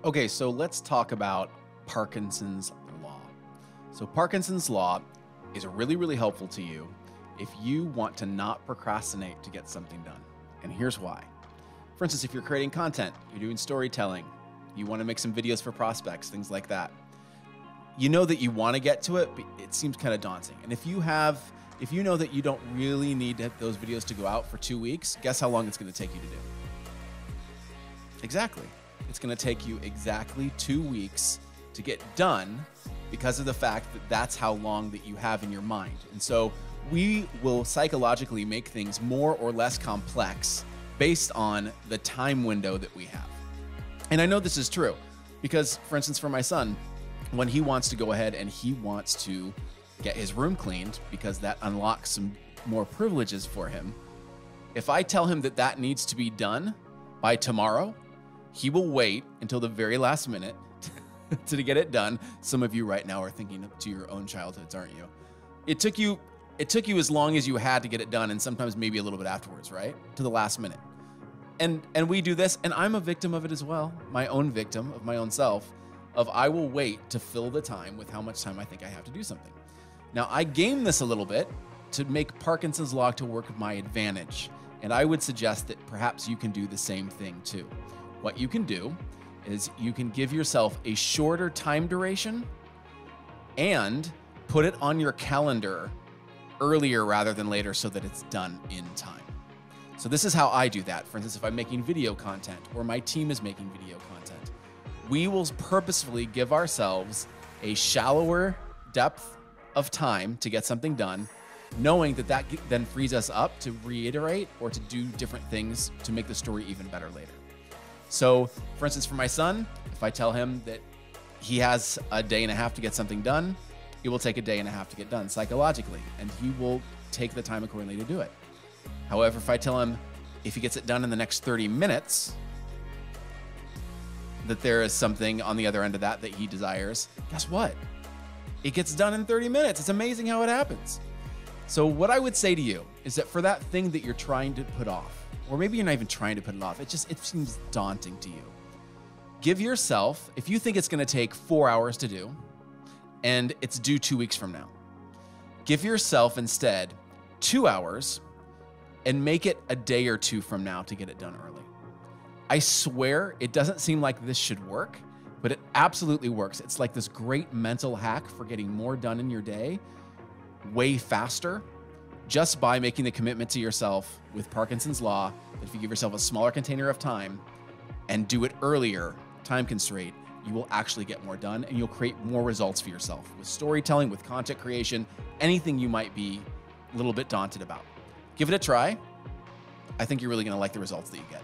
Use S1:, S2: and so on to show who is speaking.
S1: Okay, so let's talk about Parkinson's law. So, Parkinson's law is really helpful to you if you want to not procrastinate to get something done. And here's why. For instance, if you're creating content, you're doing storytelling, you want to make some videos for prospects, things like that. You know that you want to get to it, but it seems kind of daunting. And if you know that you don't really need those videos to go out for 2 weeks, guess how long it's going to take you to do? Exactly. It's going to take you exactly 2 weeks to get done because of the fact that that's how long that you have in your mind. And so we will psychologically make things more or less complex based on the time window that we have. And I know this is true because, for instance, for my son, when he wants to go ahead and he wants to get his room cleaned because that unlocks some more privileges for him, if I tell him that that needs to be done by tomorrow, he will wait until the very last minute to get it done. Some of you right now are thinking to your own childhoods, aren't you? It took you as long as you had to get it done, and sometimes maybe a little bit afterwards, right? To the last minute. And we do this, and I'm a victim of it as well. My own victim of my own self, of I will wait to fill the time with how much time I think I have to do something. Now, I game this a little bit to make Parkinson's law to work my advantage. And I would suggest that perhaps you can do the same thing too. What you can do is you can give yourself a shorter time duration and put it on your calendar earlier rather than later so that it's done in time. So this is how I do that. For instance, if I'm making video content or my team is making video content, we will purposefully give ourselves a shallower depth of time to get something done, knowing that that then frees us up to reiterate or to do different things to make the story even better later. So, for instance, for my son, if I tell him that he has a day and a half to get something done, it will take a day and a half to get done psychologically, and he will take the time accordingly to do it. However, if I tell him if he gets it done in the next 30 minutes, that there is something on the other end of that he desires, guess what? It gets done in 30 minutes. It's amazing how it happens. So what I would say to you is that for that thing that you're trying to put off, or maybe you're not even trying to put it off, it seems daunting to you. Give yourself, if you think it's going to take 4 hours to do, and it's due 2 weeks from now, give yourself instead 2 hours and make it a day or two from now to get it done early. I swear it doesn't seem like this should work, but it absolutely works. It's like this great mental hack for getting more done in your day way faster, just by making the commitment to yourself with Parkinson's law that if you give yourself a smaller container of time and do it earlier, time constraint, you will actually get more done and you'll create more results for yourself with storytelling, with content creation, anything you might be a little bit daunted about. Give it a try. I think you're really going to like the results that you get.